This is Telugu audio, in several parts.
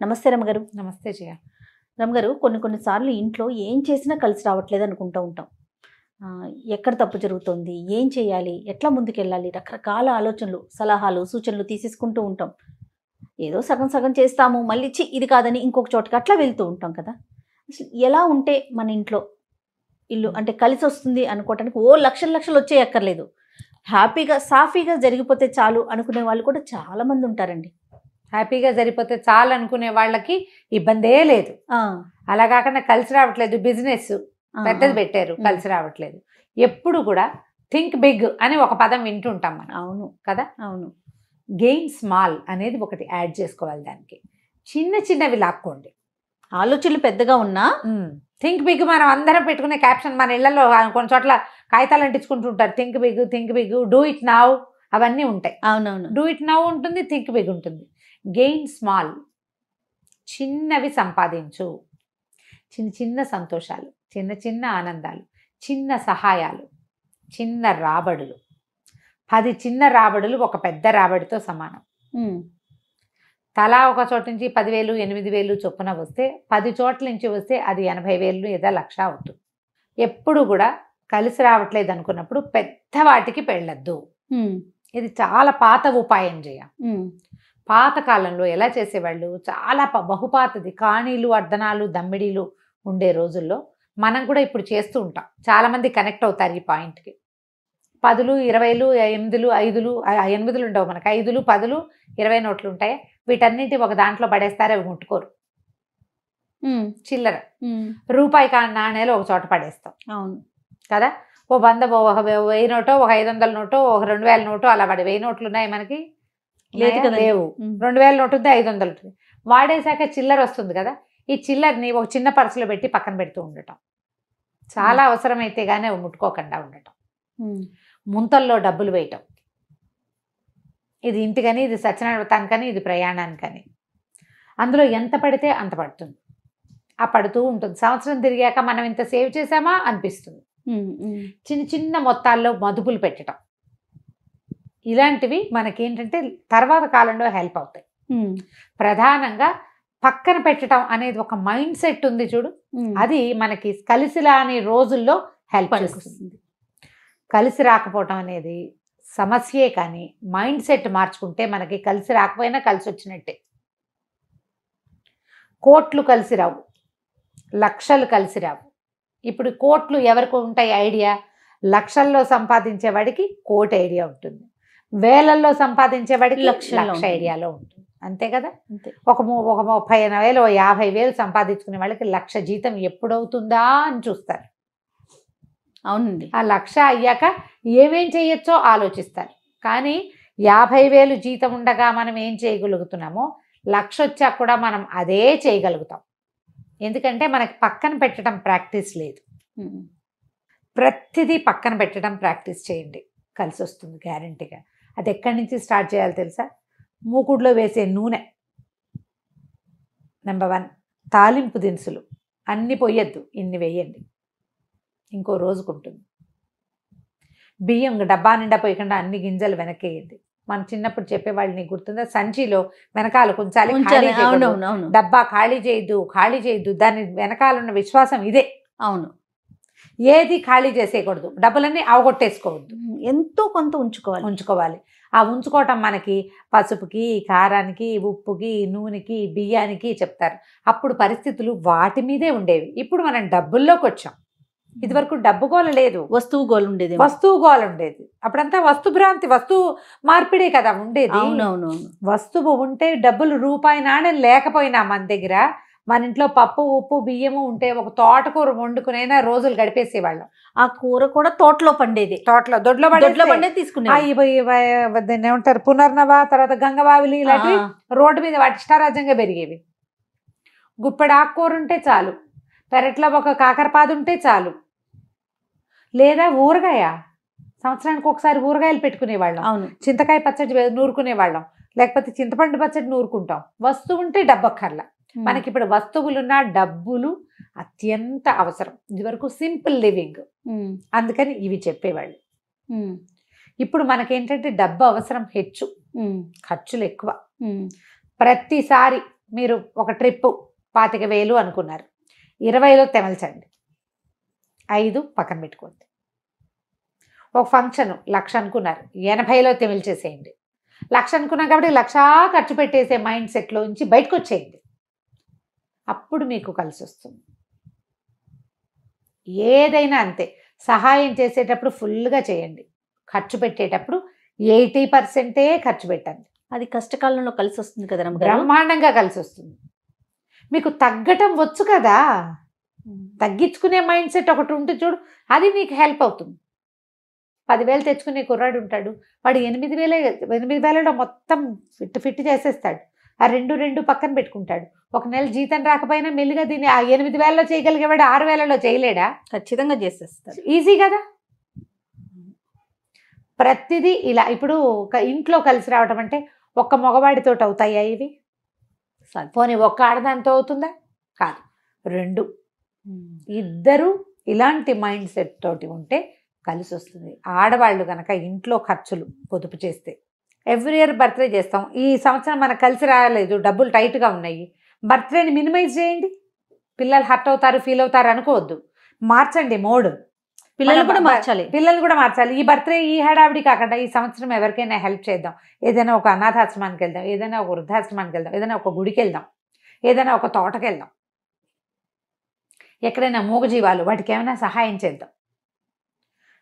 నమస్తే రమగారు. నమస్తే జయ. రమగారు, కొన్ని సార్లు ఇంట్లో ఏం చేసినా కలిసి రావట్లేదు అనుకుంటూ ఉంటాం. ఎక్కడ తప్పు జరుగుతోంది, ఏం చేయాలి, ఎట్లా ముందుకెళ్ళాలి, రకరకాల ఆలోచనలు, సలహాలు, సూచనలు తీసేసుకుంటూ ఉంటాం. ఏదో సగం సగం చేస్తాము, మళ్ళీ ఇది కాదని ఇంకొక చోటకి అట్లా వెళ్తూ ఉంటాం కదా. అసలు ఎలా ఉంటే మన ఇంట్లో ఇల్లు అంటే కలిసి వస్తుంది అనుకోవటానికి లక్షలు లక్షలు వచ్చేయక్కర్లేదు, హ్యాపీగా సాఫీగా జరిగిపోతే చాలు అనుకునే వాళ్ళు కూడా చాలామంది ఉంటారండి. హ్యాపీగా జరిగిపోతే చాలు అనుకునే వాళ్ళకి ఇబ్బందే లేదు. అలా కాకుండా కలిసి రావట్లేదు, బిజినెస్ పెద్దది పెట్టారు, కలిసి రావట్లేదు. ఎప్పుడు కూడా థింక్ బిగ్ అని ఒక పదం వింటుంటాం మనం. అవును కదా. అవును. గెయిన్ స్మాల్ అనేది ఒకటి యాడ్ చేసుకోవాలి. దానికి చిన్న చిన్నవి లాక్కోండి. ఆలోచనలు పెద్దగా ఉన్నా థింక్ బిగ్ మనం అందరం పెట్టుకునే క్యాప్షన్, మన ఇళ్లలో కొన్ని చోట్ల కాగితాలు అంటించుకుంటుంటారు. Think big, do it now, అవన్నీ ఉంటాయి. అవునవును. డూ ఇట్ నౌ ఉంటుంది, థింక్ బిగ్ ఉంటుంది. గెయిన్ స్మాల్, చిన్నవి సంపాదించు. చిన్న చిన్న సంతోషాలు, చిన్న చిన్న ఆనందాలు, చిన్న సహాయాలు, చిన్న రాబడులు. 10 చిన్న రాబడులు ఒక పెద్ద రాబడితో సమానం. తలా ఒక చోట నుంచి 10,000, 8,000 చొప్పున వస్తే 10 చోట్ల నుంచి వస్తే అది 80,000 లేదా 1,00,000 అవుతుంది. ఎప్పుడు కూడా కలిసి రావట్లేదు అనుకున్నప్పుడు పెద్ద వాటికి పెళ్ళొద్దు. ఇది చాలా పాత ఉపాయం చేయ. పాత కాలంలో ఎలా చేసేవాళ్ళు, చాలా బహుపాతది, కాణీలు, అర్ధనాలు, దమ్మిడీలు ఉండే రోజుల్లో మనం కూడా ఇప్పుడు చేస్తూ ఉంటాం. చాలామంది కనెక్ట్ అవుతారు ఈ పాయింట్కి. 10లు, 20లు, 8లు, 5లు, 8లు ఉండవు మనకు, 5లు, 10లు, 20 నోట్లు ఉంటాయి. వీటన్నిటి ఒక దాంట్లో పడేస్తారు, అవి ముట్టుకోరు. చిల్లర రూపాయి నాణేలు ఒక చోట పడేస్తాం. అవును కదా. ఒక 1000 నోటో, ఒక 500 నోటో, ఒక 2000 నోటో, అలా 1000 నోట్లు ఉన్నాయి మనకి, లేవు. 2000 నోటు ఉంది, 500 ఉంటుంది. వాడేశాక చిల్లర వస్తుంది కదా. ఈ చిల్లర్ని ఒక చిన్న పర్సులో పెట్టి పక్కన పెడుతూ ఉండటం, చాలా అవసరమైతే కానీ అవి ముట్టుకోకుండా ఉండటం. ముంతల్లో డబ్బులు వేయటం, ఇది ఇంటికని, ఇది సత్యనారాయణానికని, ఇది ప్రయాణానికని. అందులో ఎంత పడితే అంత పడుతుంది, ఆ పడుతూ ఉంటుంది. సంవత్సరం తిరిగాక మనం ఇంత సేవ్ చేసామా అనిపిస్తుంది. చిన్న చిన్న మొత్తాల్లో మదుపులు పెట్టడం, ఇలాంటివి మనకేంటంటే తర్వాత కాలంలో హెల్ప్ అవుతాయి. ప్రధానంగా పక్కన పెట్టడం అనేది ఒక మైండ్ సెట్ ఉంది చూడు, అది మనకి కలిసి రాని రోజుల్లో హెల్ప్ చేస్తుంది. కలిసి రాకపోవటం అనేది సమస్యే, కానీ మైండ్ సెట్ మార్చుకుంటే మనకి కలిసి రాకపోయినా కలిసి వచ్చినట్టే. కోట్లు కలిసి రావు, లక్షలు కలిసి రావు. ఇప్పుడు కోట్లు ఎవరికి ఉంటాయి ఐడియా? లక్షల్లో సంపాదించేవాడికి కోటి ఐడియా ఉంటుంది, వేలల్లో సంపాదించేవాడికి లక్ష ఐడియాలో ఉంటుంది. అంతే కదా. ఒక 30,000, 50,000 సంపాదించుకునే వాళ్ళకి 1,00,000 జీతం ఎప్పుడవుతుందా అని చూస్తారు. అవునండి. ఆ 1,00,000 అయ్యాక ఏమేం చేయొచ్చో ఆలోచిస్తారు. కానీ 50,000 జీతం ఉండగా మనం ఏం చేయగలుగుతున్నామో 1,00,000 వచ్చాక కూడా మనం అదే చేయగలుగుతాం. ఎందుకంటే మనకి పక్కన పెట్టడం ప్రాక్టీస్ లేదు. ప్రతిదీ పక్కన పెట్టడం ప్రాక్టీస్ చేయండి, కలిసి వస్తుంది గ్యారంటీగా. అది ఎక్కడి నుంచి స్టార్ట్ చేయాలి తెలుసా? మూకుడులో వేసే నూనె నెంబర్ 1. తాలింపు దినుసులు అన్ని పొయ్యొద్దు, ఇన్ని వేయండి, ఇంకో రోజుకుంటుంది. బియ్యం డబ్బా నిండా పోయకుండా అన్ని గింజలు వెనకేయండి. మనం చిన్నప్పుడు చెప్పేవాళ్ళు, నీకు గుర్తుందా? సంచిలో వెనకాల కొంచాలి, డబ్బా ఖాళీ చేయొద్దు. దాని వెనకాలన్న విశ్వాసం ఇదే. అవును. ఏది ఖాళీ చేసేయకూడదు, డబ్బులన్నీ అవగొట్టేసుకోవద్దు, ఎంతో కొంత ఉంచుకోవాలి. ఆ ఉంచుకోవటం మనకి పసుపుకి, కారానికి, ఉప్పుకి, నూనెకి, బియ్యానికి చెప్తారు. అప్పుడు పరిస్థితులు వాటి మీదే ఉండేవి. ఇప్పుడు మనం డబ్బుల్లోకి వచ్చాం. ఇదివరకు డబ్బు గోల లేదు, వస్తువు గోల ఉండేది. అప్పుడంతా వస్తుభ్రాంతి, వస్తువు మార్పిడే కదా ఉండేది. అవునవును. వస్తువు ఉంటే డబ్బులు, రూపాయి నాణ్యం లేకపోయినా మన దగ్గర, మన ఇంట్లో పప్పు, ఉప్పు, బియ్యము ఉంటే ఒక తోటకూర వండుకునైనా రోజులు గడిపేసేవాళ్ళం. ఆ కూర కూడా తోటలో పండేది, దొడ్లో పండేది తీసుకునే. ఏమంటారు, పునర్నవ, తర్వాత గంగవావిలి, ఇలాంటివి రోడ్డు మీద వాటి ఇష్టారాజ్యంగా పెరిగేవి. గుప్పెడు ఆకుకూర ఉంటే చాలు, పెరట్లో ఒక కాకరపాదు ఉంటే చాలు, లేదా ఊరగాయ, సంవత్సరానికి ఒకసారి ఊరగాయలు పెట్టుకునేవాళ్ళం. అవును. చింతకాయ పచ్చడి నూరుకునేవాళ్ళం, లేకపోతే చింతపండు పచ్చడి నూరుకుంటాం. వస్తువు ఉంటే డబ్బక్కర్లా. మనకి ఇప్పుడు వస్తువులున్న డబ్బులు అత్యంత అవసరం. ఇదివరకు సింపుల్ లివింగ్, అందుకని ఇవి చెప్పేవాళ్ళు. ఇప్పుడు మనకేంటంటే డబ్బు అవసరం హెచ్చు, ఖర్చులు ఎక్కువ. ప్రతిసారి మీరు ఒక ట్రిప్పు 25,000 అనుకున్నారు, 20లో తెమల్చండి, 5 పక్కన పెట్టుకోండి. ఒక ఫంక్షన్ 1,00,000 అనుకున్నారు, 80లో తెమిల్చేసేయండి. 1,00,000 అనుకున్నాం కాబట్టి 1,00,000 ఖర్చు పెట్టేసే మైండ్ సెట్లోంచి బయటకు వచ్చేయండి. అప్పుడు మీకు కలిసి వస్తుంది. ఏదైనా అంతే, సహాయం చేసేటప్పుడు ఫుల్గా చేయండి, ఖర్చు పెట్టేటప్పుడు 80% ఖర్చు పెట్టండి. అది కష్టకాలంలో కలిసి వస్తుంది కదా రమ్మగారు. బ్రహ్మాండంగా కలిసి వస్తుంది. మీకు తగ్గటం వచ్చు కదా, తగ్గించుకునే మైండ్ సెట్ ఒకటి ఉంటుంది చూడు, అది మీకు హెల్ప్ అవుతుంది. 10,000 తెచ్చుకునే కుర్రాడు ఉంటాడు, వాడు 8,000లో మొత్తం ఫిట్ చేసేస్తాడు. ఆ 2 పక్కన పెట్టుకుంటాడు. ఒక నెల జీతం రాకపోయినా మెల్లిగా దీన్ని ఆ 8,000లో చేయగలిగేవాడు 6,000లో చేయలేడా? ఖచ్చితంగా చేసేస్తారు. ఈజీ కదా. ప్రతిదీ ఇలా ఇప్పుడు ఇంట్లో కలిసి రావటం అంటే ఒక్క మగవాడితో అవుతాయా ఇవి? పోనీ ఒక్క ఆడదాంతో అవుతుందా? కాదు, 2 ఇద్దరు ఇలాంటి మైండ్ సెట్ తోటి ఉంటే కలిసి వస్తుంది. ఆడవాళ్ళు కనుక ఇంట్లో ఖర్చులు పొదుపు చేస్తే, ఎవ్రీ ఇయర్ బర్త్డే చేస్తాం, ఈ సంవత్సరం మనకు కలిసి రాలేదు, డబ్బులు టైట్గా ఉన్నాయి, బర్త్డేని మినిమైజ్ చేయండి. పిల్లలు హర్ట్ అవుతారు, ఫీల్ అవుతారు అనుకోవద్దు, మార్చండి మోడ్. పిల్లలు కూడా మార్చాలి. ఈ బర్త్డే ఈ హడావిడి కాకుండా ఈ సంవత్సరం ఎవరికైనా హెల్ప్ చేద్దాం, ఏదైనా ఒక అనాథాశ్రమానికి వెళ్దాం, ఏదైనా ఒక వృద్ధాశ్రమానికి వెళ్దాం, ఏదైనా ఒక గుడికి వెళ్దాం, ఏదైనా ఒక తోటకి వెళ్దాం, ఎక్కడైనా మూగజీవాలు వాటికి ఏమైనా సహాయం చేద్దాం.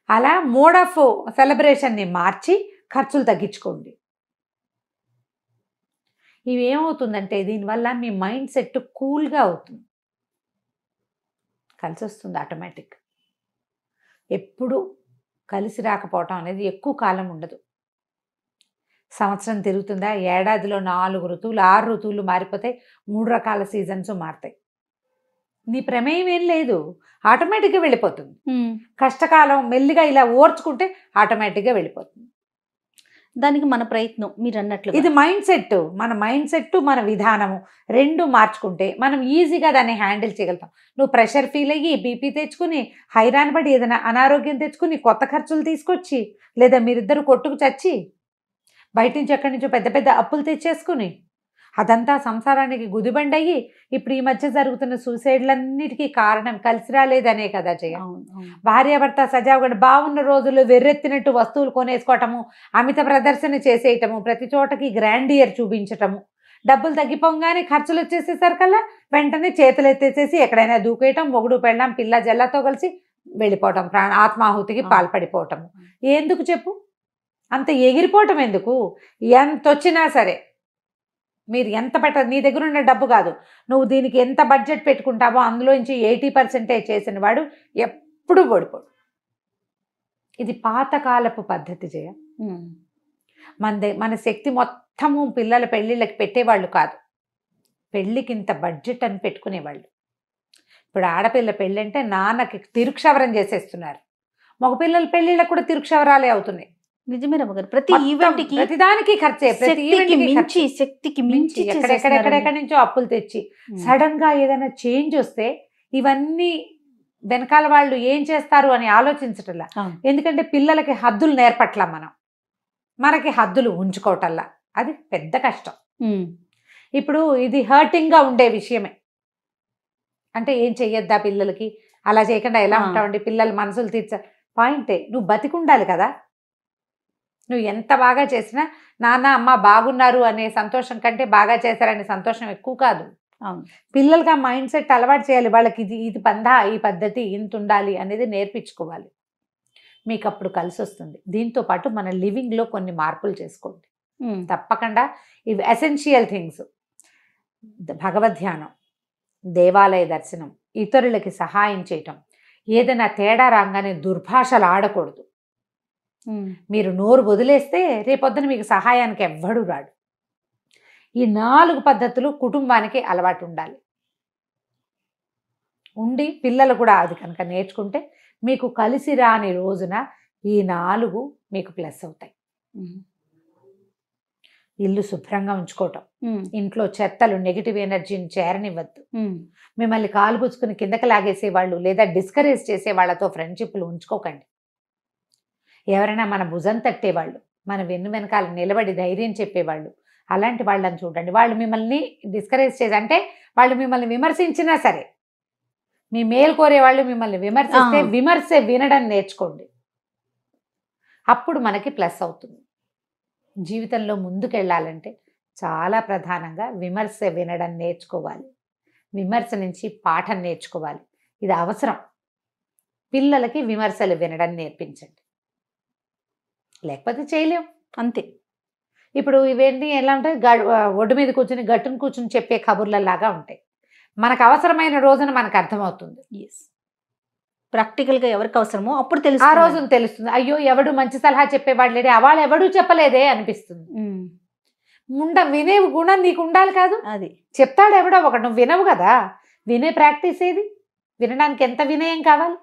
అలా మోడ్ ఆఫ్ సెలబ్రేషన్ని మార్చి ఖర్చులు తగ్గించుకోండి. ఇవి ఏమవుతుందంటే దీనివల్ల మీ మైండ్ సెట్ కూల్గా అవుతుంది, కలిసి వస్తుంది ఆటోమేటిక్. ఎప్పుడు కలిసి రాకపోవటం అనేది ఎక్కువ కాలం ఉండదు. సంవత్సరం తిరుగుతుందా, ఏడాదిలో 4 ఋతువులు 6 ఋతువులు మారిపోతాయి, 3 రకాల సీజన్స్ మారుతాయి. నీ ప్రమేయం ఏం లేదు, ఆటోమేటిక్గా వెళ్ళిపోతుంది. కష్టకాలం మెల్లిగా ఇలా ఓర్చుకుంటే ఆటోమేటిక్గా వెళ్ళిపోతుంది. దానికి మన ప్రయత్నం మీరు అన్నట్లు. ఇది మైండ్ సెట్, మన మైండ్ సెట్ మన విధానము 2 మార్చుకుంటే మనం ఈజీగా దాన్ని హ్యాండిల్ చేయగలుగుతాం. నువ్వు ప్రెషర్ ఫీల్ అయ్యి బీపీ తెచ్చుకుని హైరాన్ పడి ఏదైనా అనారోగ్యం తెచ్చుకుని కొత్త ఖర్చులు తీసుకొచ్చి, లేదా మీరిద్దరు కొట్టుకు చచ్చి బయట నుంచి ఎక్కడి నుంచో పెద్ద పెద్ద అప్పులు తెచ్చేసుకుని అదంతా సంసారానికి గుదిబండి అయ్యి ఇప్పుడు ఈ మధ్య జరుగుతున్న సూసైడ్లన్నిటికీ కారణం కలిసి రాలేదనే కదా జయ. భార్యాభర్త సజావుగా బాగున్న రోజుల్లో వెర్రెత్తినట్టు వస్తువులు కొనేసుకోవటము, అమిత ప్రదర్శన చేసేయటము, ప్రతి చోటకి గ్రాండియర్ చూపించటము, డబ్బులు తగ్గిపోగానే ఖర్చులు వచ్చేసేసరికల్లా వెంటనే చేతులు ఎత్తేసేసి ఎక్కడైనా దూకేయటం, మొగుడు పెళ్ళాం పిల్ల జల్లతో కలిసి వెళ్ళిపోవటం, ఆత్మాహుతికి పాల్పడిపోవటము. ఎందుకు చెప్పు, అంత ఎగిరిపోవటం ఎందుకు? ఎంత వచ్చినా సరే మీరు ఎంత నీ దగ్గర ఉన్న డబ్బు కాదు, నువ్వు దీనికి ఎంత బడ్జెట్ పెట్టుకుంటావో అందులోంచి 80% చేసిన వాడు ఎప్పుడు ఓడిపోడు. ఇది పాతకాలపు పద్ధతి జయ. మన శక్తి మొత్తము పిల్లల పెళ్ళిళ్ళకి పెట్టేవాళ్ళు కాదు, పెళ్ళికి ఇంత బడ్జెట్ అని పెట్టుకునేవాళ్ళు. ఇప్పుడు ఆడపిల్ల పెళ్ళి అంటే నాన్నకి తిరుక్షవరం చేసేస్తున్నారు, మగపిల్లల పెళ్ళిళ్ళకి కూడా తిరుక్షవరాలే అవుతున్నాయి. నిజమే రమ్మగారు. ప్రతి ఈవెంట్ కి ప్రతిదానికి ఖర్చే, శక్తికి మించి ఎక్కడెక్కడి నుంచో అప్పులు తెచ్చి సడన్ గా ఏదైనా చేంజ్ వస్తే ఇవన్నీ వెనకాల వాళ్ళు ఏం చేస్తారు అని ఆలోచించటల్లా. ఎందుకంటే పిల్లలకి హద్దులు నేర్పట్లా, మనకి హద్దులు ఉంచుకోవటల్లా, అది పెద్ద కష్టం. ఇప్పుడు ఇది హర్టింగ్ గా ఉండే విషయమే. అంటే ఏం చెయ్యొద్దా పిల్లలకి, అలా చేయకుండా ఎలా ఉంటావండి, పిల్లల మనసులు తీర్చ పాయింటే, నువ్వు బతికుండాలి కదా. నువ్వు ఎంత బాగా చేసినా నాన్న అమ్మ బాగున్నారు అనే సంతోషం కంటే బాగా చేశారనే సంతోషం ఎక్కువ కాదు. పిల్లలకి ఆ మైండ్ సెట్ అలవాటు చేయాలి, వాళ్ళకి ఇది పందా, ఈ పద్ధతి ఇంత ఉండాలి అనేది నేర్పించుకోవాలి. మీకు అప్పుడు కలిసి వస్తుంది. దీంతో పాటు మన లివింగ్లో కొన్ని మార్పులు చేసుకోండి తప్పకుండా. ఇవి ఎసెన్షియల్ థింగ్స్: భగవద్ధ్యానం, దేవాలయ దర్శనం, ఇతరులకి సహాయం చేయటం, ఏదైనా తేడా రాగానే దుర్భాషలు ఆడకూడదు. మీరు నోరు వదిలేస్తే రేపొద్దున మీకు సహాయానికి ఎవ్వడు రాడు. ఈ 4 పద్ధతులు కుటుంబానికి అలవాటు ఉండాలి. పిల్లలు కూడా అది కనుక నేర్చుకుంటే మీకు కలిసి రాని రోజున ఈ 4 మీకు ప్లస్ అవుతాయి. ఇల్లు శుభ్రంగా ఉంచుకోవటం, ఇంట్లో చెత్తలు నెగిటివ్ ఎనర్జీని చేరనివ్వద్దు, మిమ్మల్ని కాలుగుచ్చుకుని కిందకి లాగేసేవాళ్ళు లేదా డిస్కరేజ్ చేసే వాళ్ళతో ఫ్రెండ్షిప్లు ఉంచుకోకండి. ఎవరైనా మన భుజం తట్టేవాళ్ళు, మన వెన్ను వెనకాల నిలబడి ధైర్యం చెప్పేవాళ్ళు, అలాంటి వాళ్ళని చూడండి. వాళ్ళు మిమ్మల్ని డిస్కరేజ్ చేసి, అంటే వాళ్ళు మిమ్మల్ని విమర్శించినా సరే, మీ మేలు కోరే వాళ్ళు మిమ్మల్ని విమర్శిస్తే విమర్శ వినడం నేర్చుకోండి. అప్పుడు మనకి ప్లస్ అవుతుంది. జీవితంలో ముందుకెళ్ళాలంటే చాలా ప్రధానంగా విమర్శ వినడం నేర్చుకోవాలి. విమర్శ నుంచి పాఠం నేర్చుకోవాలి. ఇది అవసరం. పిల్లలకి విమర్శలు వినడం నేర్పించండి, లేకపోతే చేయలేం. అంతే. ఇప్పుడు ఇవేంటి ఎలా ఉంటాయి, ఒడ్డు మీద కూర్చుని గట్టును కూర్చుని చెప్పే కబుర్లలాగా ఉంటాయి. మనకు అవసరమైన రోజున మనకు అర్థమవుతుంది. ప్రాక్టికల్గా ఎవరికి అవసరమో అప్పుడు తెలుసు, ఆ రోజున తెలుస్తుంది. అయ్యో ఎవడు మంచి సలహా చెప్పేవాడు లేడే, వాళ్ళు ఎవడూ చెప్పలేదే అనిపిస్తుంది. వినే గుణం నీకు ఉండాలి కాదు, అది చెప్తాడు ఎవడో ఒకడు, నువ్వు వినవు కదా. వినే ప్రాక్టీస్ ఏది? వినడానికి ఎంత వినయం కావాలి?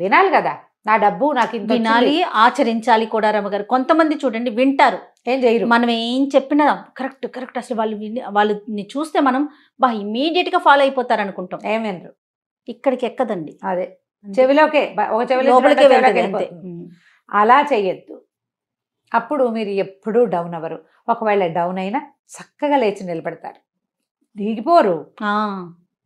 వినాలి కదా. నా డబ్బు నాకు ఇంత వినాలి, ఆచరించాలి కూడా. రమ్మగారు కొంతమంది చూడండి వింటారు, ఏం చేయరు. మనం ఏం చెప్పినా కరెక్ట్ కరెక్ట్, అసలు వాళ్ళని చూస్తే మనం ఇమీడియట్ గా ఫాలో అయిపోతారు అనుకుంటాం. ఏం వినరు. ఇక్కడికి ఎక్కదండి. అదే చెవిలోకే, ఒక లోపలికే వెళ్తుంది. అలా చెయ్యొద్దు. అప్పుడు మీరు ఎప్పుడూ డౌన్ అవ్వరు. ఒకవేళ డౌన్ అయినా చక్కగా లేచి నిలబడతారు, దిగిపోరు.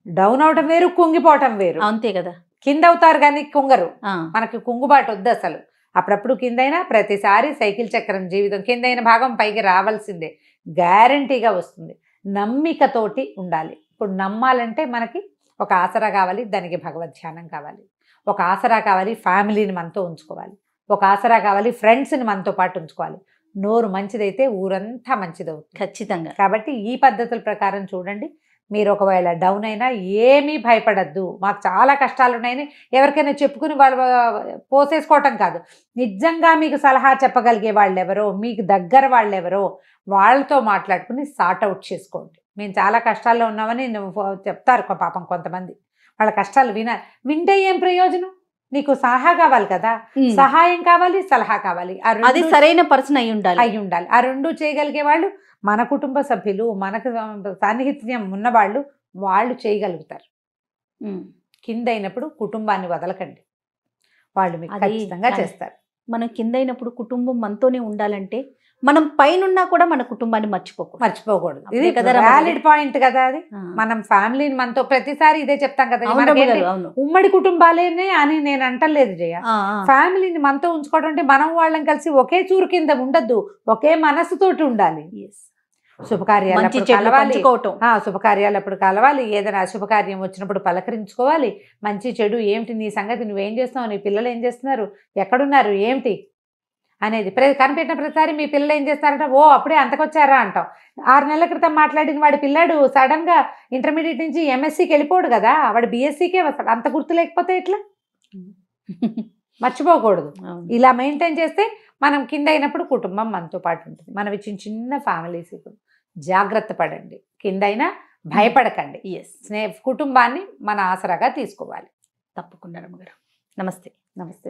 డౌన్ అవటం వేరు, కుంగిపోవటం వేరు. అంతే కదా. కింద అవుతారు కానీ కుంగరు. మనకి కుంగుబాటు వద్దు అసలు. అప్పుడప్పుడు కిందైనా, ప్రతిసారి సైకిల్ చక్రం జీవితం కిందైన భాగం పైకి రావాల్సిందే, గ్యారంటీగా వస్తుంది. నమ్మికతోటి ఉండాలి. ఇప్పుడు నమ్మాలంటే మనకి ఒక ఆసరా కావాలి, దానికి భగవద్ ధ్యానం కావాలి. ఒక ఆసరా కావాలి, ఫ్యామిలీని మనతో ఉంచుకోవాలి. ఒక ఆసరా కావాలి, ఫ్రెండ్స్ని మనతో పాటు ఉంచుకోవాలి. నోరు మంచిదైతే ఊరంతా మంచిదవుతుంది ఖచ్చితంగా. కాబట్టి ఈ పద్ధతుల ప్రకారం చూడండి. మీరు ఒకవేళ డౌన్ అయినా ఏమీ భయపడద్దు. మాకు చాలా కష్టాలు ఉన్నాయని ఎవరికైనా చెప్పుకుని వాళ్ళు పోసేసుకోవటం కాదు. నిజంగా మీకు సలహా చెప్పగలిగే వాళ్ళు ఎవరో, మీకు దగ్గర వాళ్ళు ఎవరో, వాళ్ళతో మాట్లాడుకుని సార్ట్ అవుట్ చేసుకోండి. మేము చాలా కష్టాల్లో ఉన్నామని చెప్తారు పాపం కొంతమంది. వాళ్ళ కష్టాలు వింటే ఏం ప్రయోజనం? నీకు సలహా కావాలి కదా, సహాయం కావాలి, సలహా కావాలి. అది సరైన పర్సన్ అయి ఉండాలి. ఆ రెండు చేయగలిగే వాళ్ళు మన కుటుంబ సభ్యులు, మనకు సాన్నిహిత్యం ఉన్నవాళ్ళు, వాళ్ళు చేయగలుగుతారు. కింద అయినప్పుడు కుటుంబాన్ని వదలకండి, వాళ్ళు మీకు ఖచ్చితంగా చేస్తారు. మనం కింద అయినప్పుడు కుటుంబం మనతోనే ఉండాలంటే మనం పైనున్నా కూడా మన కుటుంబాన్ని మర్చిపోకూడదు. ఇది వ్యాలిడ్ పాయింట్ కదా. అది మనం ఫ్యామిలీని మనతో ప్రతిసారి ఇదే చెప్తాం కదా. ఉమ్మడి కుటుంబాలేనే అని నేను అంటలేదు జయ. ఫ్యామిలీని మనతో ఉంచుకోవడం అంటే మనం వాళ్ళని కలిసి ఒకే చూరు కింద ఉండద్దు, ఒకే మనసుతోటి ఉండాలి. శుభకార్యాలప్పుడు కలవాలి, ఏదైనా శుభకార్యం వచ్చినప్పుడు పలకరించుకోవాలి. మంచి చెడు ఏమిటి, నీ సంగతి నువ్వేం చేస్తున్నావు, నీ పిల్లలు ఏం చేస్తున్నారు, ఎక్కడున్నారు, ఏమిటి అనేది కనిపెట్టిన ప్రతిసారి మీ పిల్లలు ఏం చేస్తారంటే, ఓ అప్పుడే అంతకొచ్చారా అంటాం. 6 నెలల క్రితం మాట్లాడిన వాడి పిల్లాడు సడన్ గా ఇంటర్మీడియట్ నుంచి ఎంఎస్సీకి వెళ్ళిపోడు కదా, వాడు బీఎస్సీకే వస్తాడు. అంత గుర్తు లేకపోతే ఎట్లా? మర్చిపోకూడదు. ఇలా మెయింటైన్ చేస్తే మనం కింద అయినప్పుడు కుటుంబం మనతో పాటు ఉంటుంది. మనవి చిన్న చిన్న ఫ్యామిలీస్. జాగ్రత్త పడండి. కింద అయినా భయపడకండి. కుటుంబాన్ని మన ఆసరాగా తీసుకోవాలి. తప్పకుండా రమ్మగారు. నమస్తే. నమస్తే.